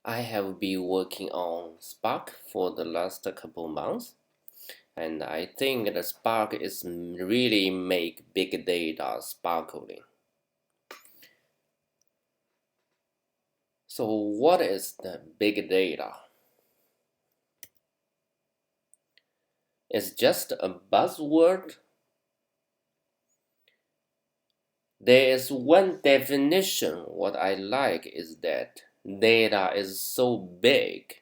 I have been working on Spark for the last couple months, and I think the Spark is really make big data sparkling. So what is the big data? It's just a buzzword. There is one definition. What I like is that data is so big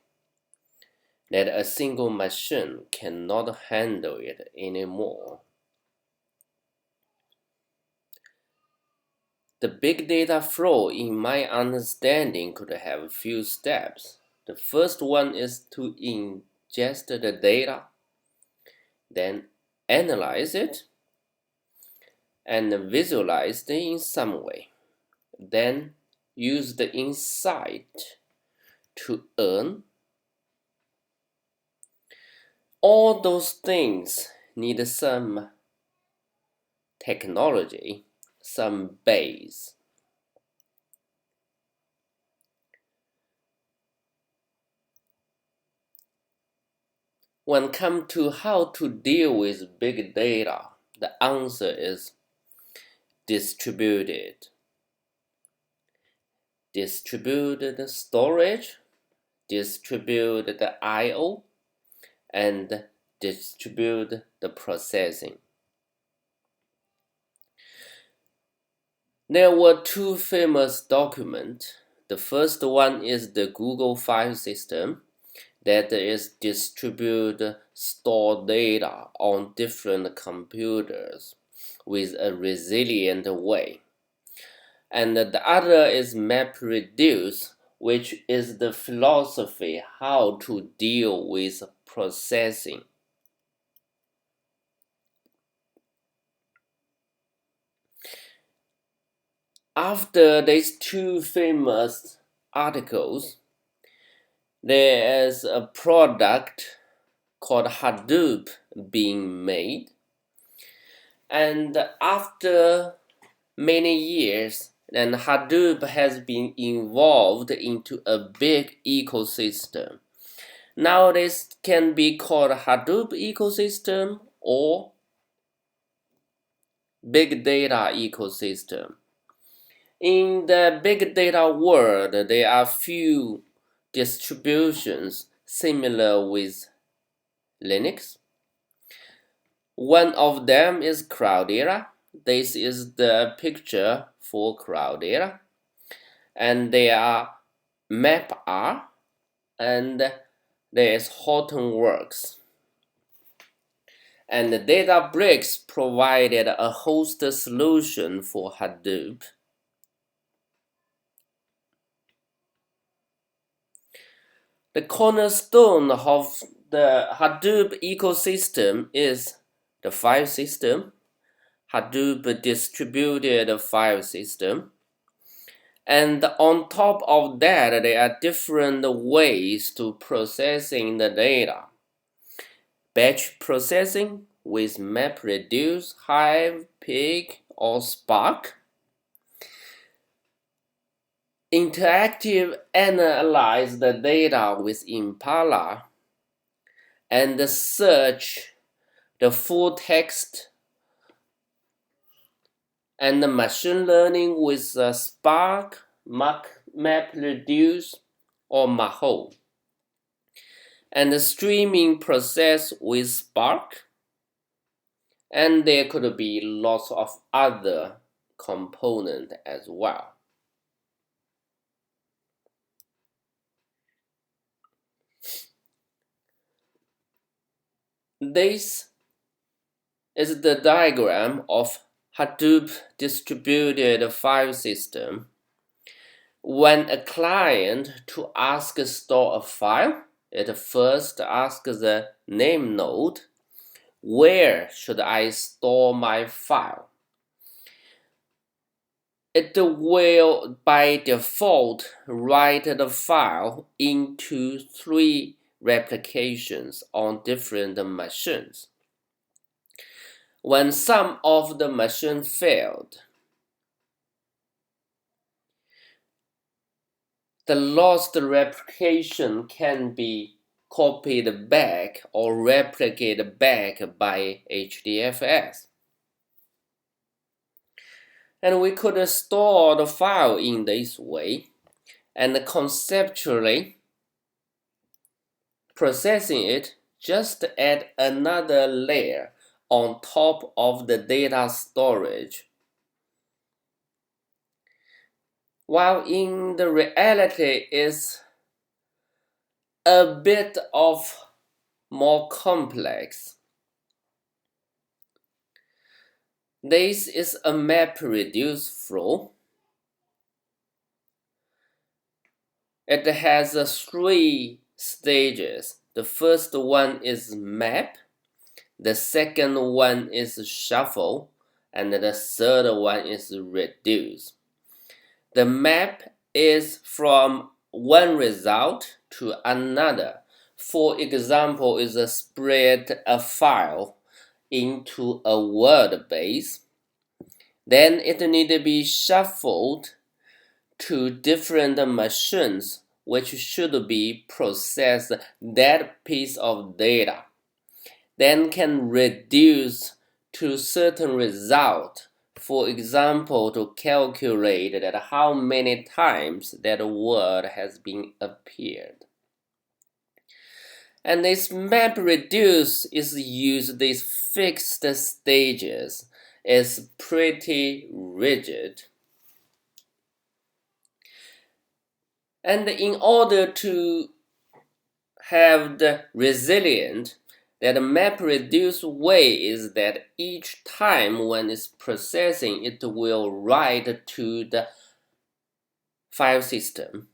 that a single machine cannot handle it anymore. The big data flow, in my understanding, could have a few steps. The first one is to ingest the data, then analyze it, and visualize it in some way. Then use the insight to earn. All those things need some technology, some base. When it comes to how to deal with big data, the answer is distributed. Distributed storage, distributed I/O, and distribute the processing. There were two famous documents. The first one is the Google file system that is distribute store data on different computers with a resilient way. And the other is MapReduce, which is the philosophy how to deal with processing. After these two famous articles, there is a product called Hadoop being made. And after many years, then Hadoop has been involved into a big ecosystem. Now this can be called Hadoop ecosystem or big data ecosystem. In the big data world, there are few distributions similar with Linux. One of them is Cloudera. This is the picture for Cloudera. And there are MapR and there is Hortonworks. And Databricks provided a host solution for Hadoop. The cornerstone of the Hadoop ecosystem is the file system, Hadoop distributed file system. And on top of that, there are different ways to processing the data. Batch processing with MapReduce, Hive, Pig, or Spark. Interactive analyze the data with Impala and search the full text and the machine learning with Spark, MapReduce, or Maho. And the streaming process with Spark. And there could be lots of other components as well. This is the diagram of Hadoop distributed file system. When a client to ask store a file, it first asks the name node, where should I store my file? It will by default write the file into 3 replications on different machines. When some of the machines failed, the lost replication can be copied back or replicated back by HDFS. And we could store the file in this way, and conceptually processing it just add another layer on top of the data storage. While in the reality is a bit of more complex. This is a map-reduce flow. It has 3 stages. The first one is map, the second one is shuffle, and the third one is reduce. The map is from one result to another. For example, is spread a file into a word base. Then it need to be shuffled to different machines which should be process that piece of data. Then can reduce to certain result. For example, to calculate that how many times that word has been appeared. And this map reduce is used these fixed stages. It's pretty rigid. And in order to have the resilient, that map reduce way is that each time when it's processing, it will write to the file system.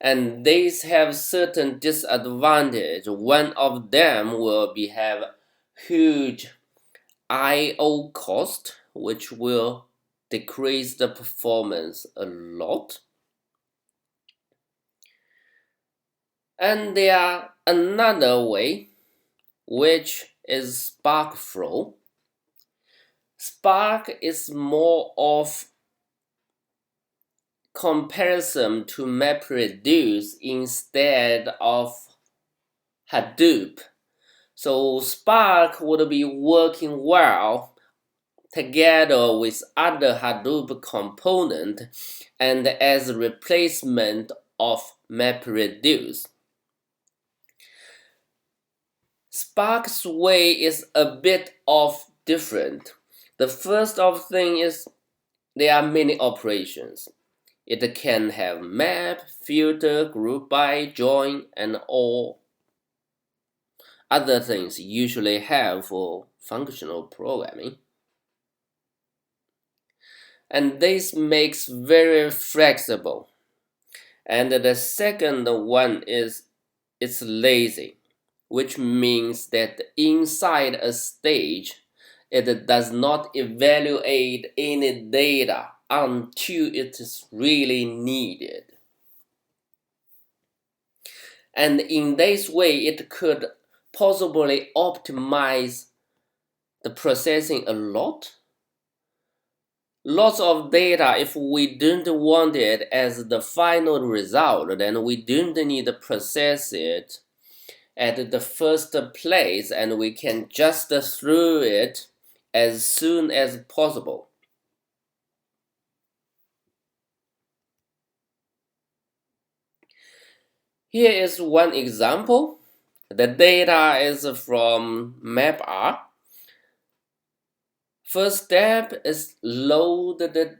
And these have certain disadvantage. One of them will have huge I/O cost, which will decrease the performance a lot. And there are another way, which is Spark flow. Spark is more of comparison to MapReduce instead of Hadoop. So Spark would be working well together with other Hadoop component and as a replacement of MapReduce. Spark's way is a bit of different. The first of thing is there are many operations. It can have map, filter, group by, join, and all other things usually have for functional programming. And this makes very flexible. And the second one is it's lazy, which means that inside a stage, it does not evaluate any data until it is really needed. And in this way, it could possibly optimize the processing a lot. Lots of data, if we don't want it as the final result, then we don't need to process it at the first place, and we can just through it as soon as possible. Here is one example. The data is from MapR. First step is load the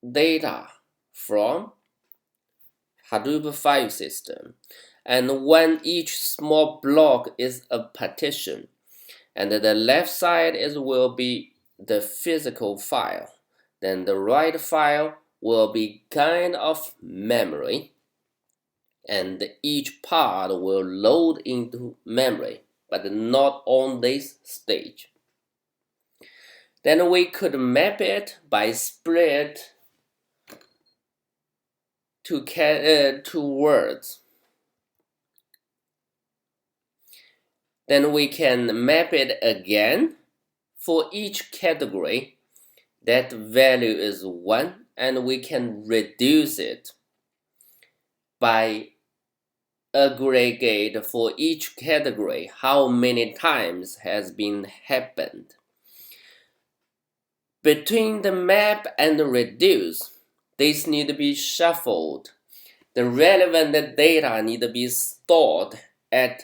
data from Hadoop file system. And when each small block is a partition, and the left side will be the physical file, then the right file will be kind of memory, and each part will load into memory, but not on this stage. Then we could map it by split to words. Then we can map it again. For each category, that value is 1, and we can reduce it. by aggregate for each category how many times has been happened. Between the map and the reduce, these need to be shuffled. The relevant data need to be stored at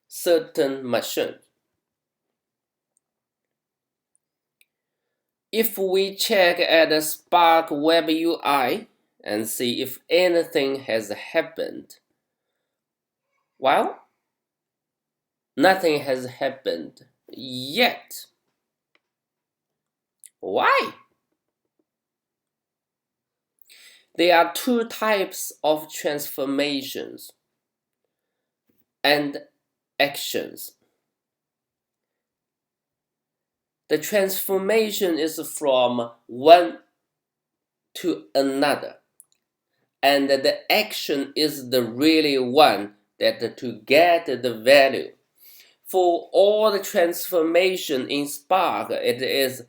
certain machine. If we check at the Spark Web UI and see if anything has happened, well, nothing has happened yet. Why? There are two types of transformations and actions. The transformation is from one to another, and the action is the really one that to get the value. For all the transformation in Spark, it is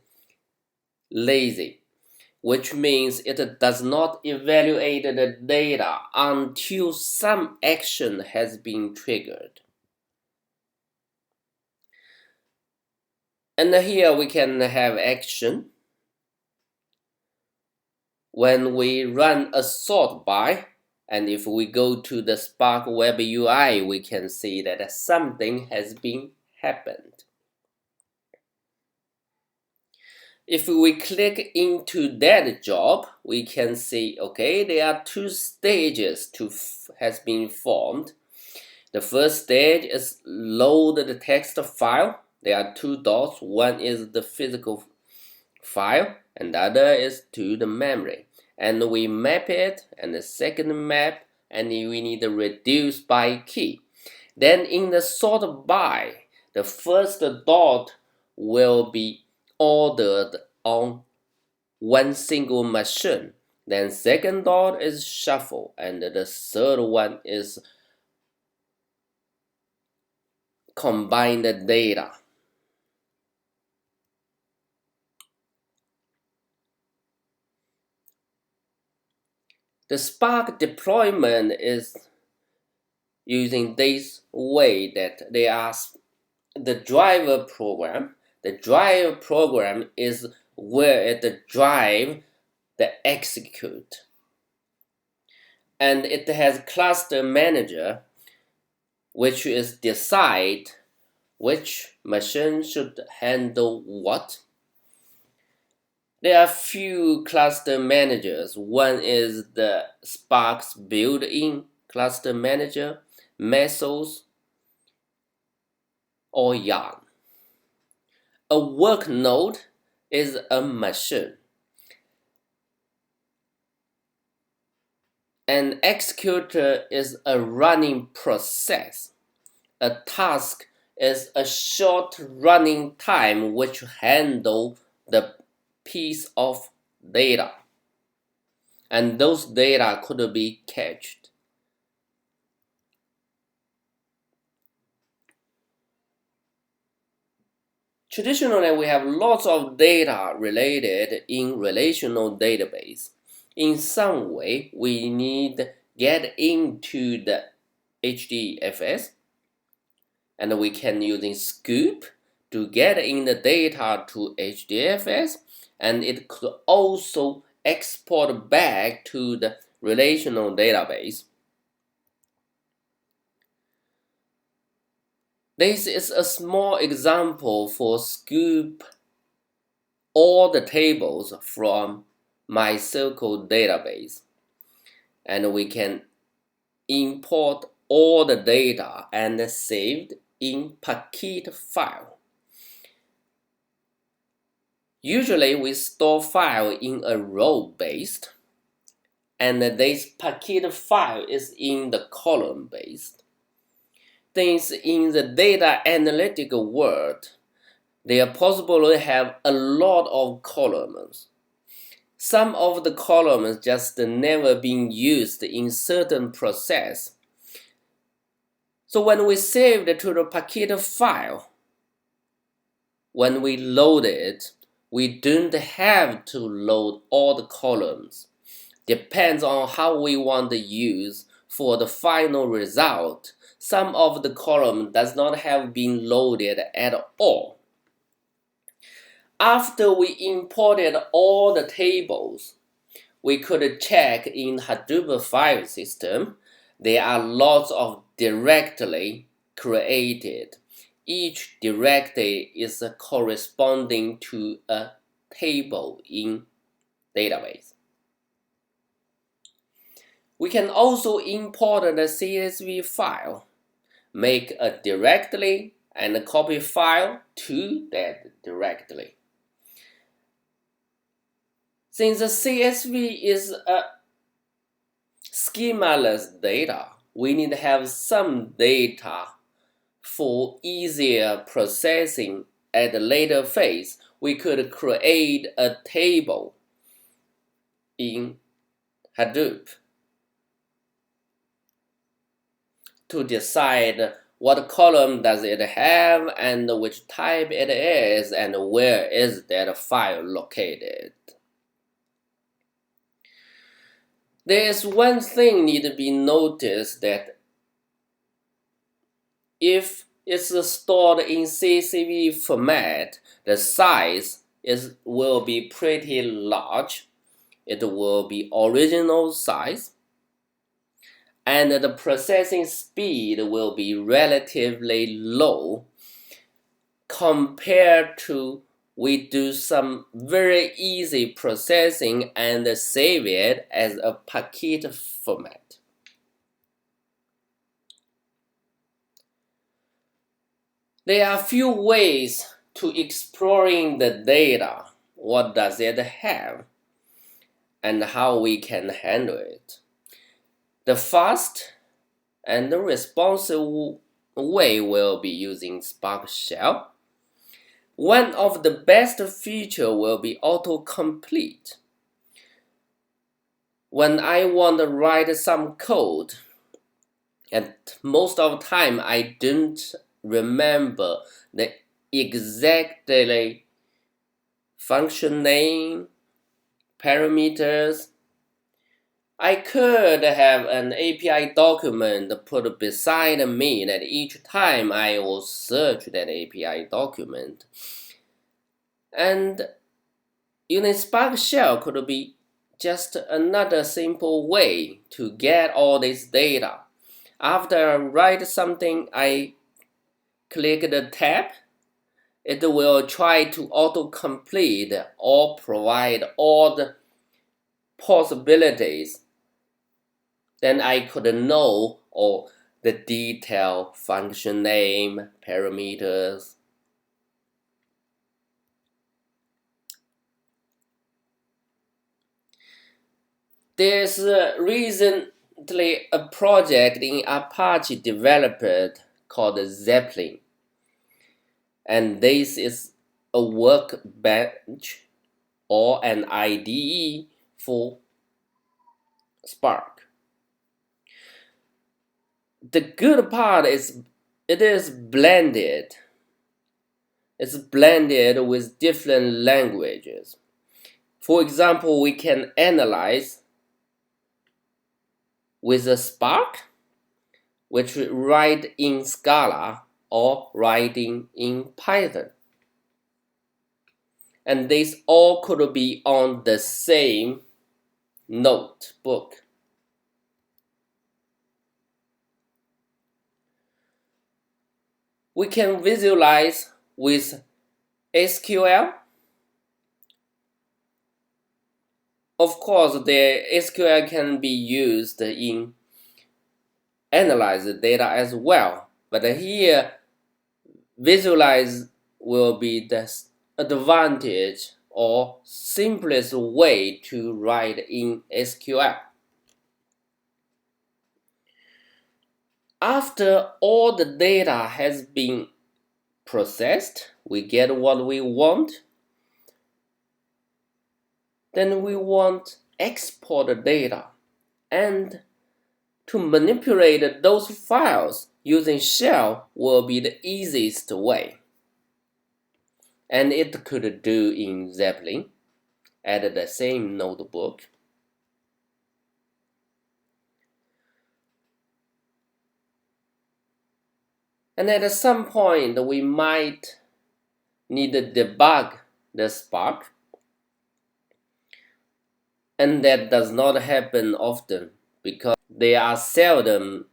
lazy, which means it does not evaluate the data until some action has been triggered. And here we can have action. When we run a sort by, and if we go to the Spark Web UI, we can see that something has been happened. If we click into that job, we can see, okay, there are two stages has been formed. The first stage is load the text file. There are two dots. One is the physical file, and the other is to the memory. And we map it, and the second map, and we need to reduce by key. Then in the sort by, the first dot will be ordered on one single machine. Then second dot is shuffle, and the third one is combine the data. The Spark deployment is using this way that they are the driver program. The driver program is where it drive the execute. And it has cluster manager, which is decide which machine should handle what. There are few cluster managers. One is the Spark's built-in cluster manager, Mesos, or Yarn. A work node is a machine. An executor is a running process. A task is a short running time which handle the piece of data, and those data could be cached. Traditionally, we have lots of data related in relational database. In some way, we need get into the HDFS, and we can using Sqoop to get in the data to HDFS, and it could also export back to the relational database. This is a small example for Sqoop all the tables from MySQL database, and we can import all the data and saved in Packet file. Usually we store file in a row based, and this Packet file is in the column based. Things in the data analytic world, they are possible to have a lot of columns. Some of the columns just never been used in certain process. So when we save it to the Packet file, when we load it, we don't have to load all the columns. Depends on how we want to use for the final result. Some of the column does not have been loaded at all. After we imported all the tables, we could check in Hadoop file system. There are lots of directory created. Each directory is corresponding to a table in database. We can also import the CSV file, make a directory, and copy file to that directory. Since the CSV is a schemaless data, we need to have some data for easier processing at a later phase. We could create a table in Hadoop to decide what column does it have and which type it is and where is that file located. There is one thing need to be noticed, that if it's stored in CSV format, the size will be pretty large. It will be original size. And the processing speed will be relatively low compared to we do some very easy processing and save it as a packet format. There are a few ways to exploring the data. What does it have and how we can handle it. The fast and the responsive way will be using Spark shell. One of the best features will be autocomplete. When I want to write some code, and most of the time I don't remember the exactly function name, parameters, I could have an API document put beside me that each time I will search that API document. And using Spark shell could be just another simple way to get all this data. After I write something, I click the tab. It will try to autocomplete or provide all the possibilities. Then I could know all the detail, function name, parameters. There's recently a project in Apache developed called Zepplin. And this is a workbench or an IDE for Spark. The good part is it is blended. It's blended with different languages. For example, we can analyze with a Spark, which we write in Scala or writing in Python. And this all could be on the same notebook. We can visualize with SQL. Of course, the SQL can be used in analyze data as well. But here, visualize will be the advantage or simplest way to write in SQL. After all the data has been processed, we get what we want. Then we want export the data, and to manipulate those files using shell will be the easiest way. And it could do in Zepplin at the same notebook. And at some point, we might need to debug the Spark, and that does not happen often because they are seldom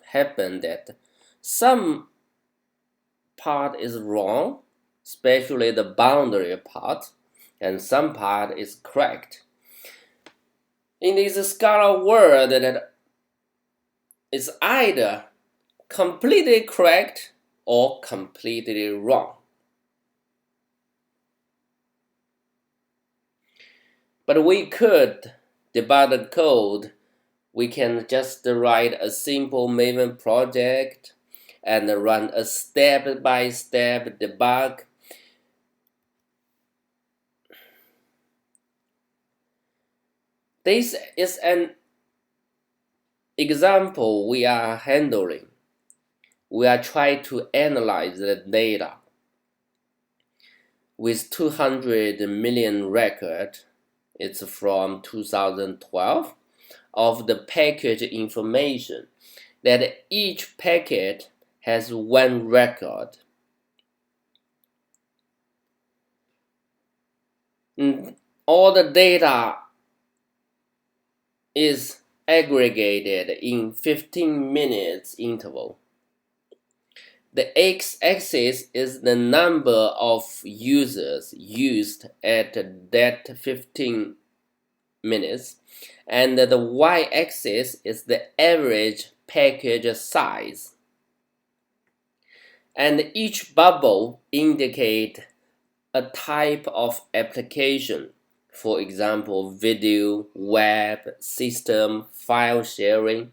happen that some part is wrong, especially the boundary part, and some part is correct. In this Scala world, that is either completely correct or completely wrong. But we could debug the code. We can just write a simple Maven project and run a step-by-step debug. This is an example we are handling. We are trying to analyze the data with 200 million records. It's from 2012 of the package information, that each packet has one record. All the data is aggregated in 15 minutes interval. The x-axis is the number of users used at that 15 minutes, and the y-axis is the average package size. And each bubble indicates a type of application, for example, video, web, system, file sharing.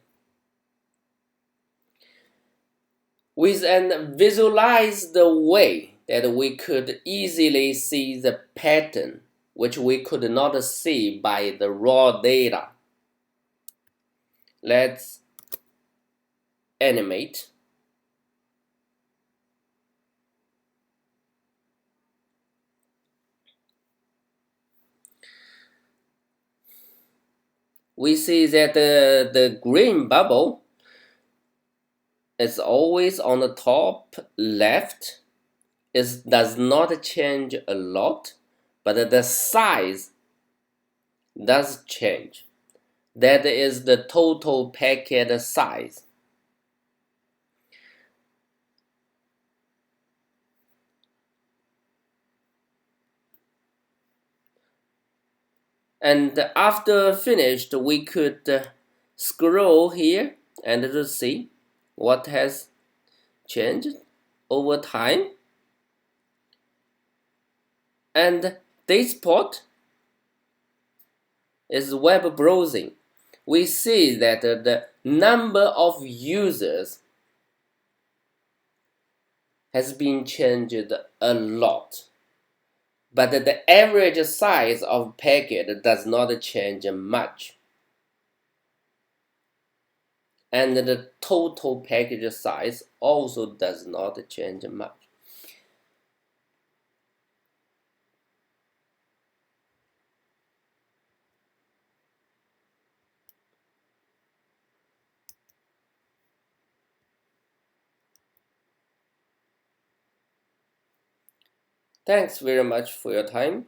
We then visualize the way that we could easily see the pattern, which we could not see by the raw data. Let's animate. We see that the green bubble is always on the top left. It does not change a lot, but the size does change. That is the total packet size. And after finished, we could scroll here and to see what has changed over time. And this part is web browsing. We see that the number of users has been changed a lot, but the average size of packet does not change much, and the total package size also does not change much. Thanks very much for your time.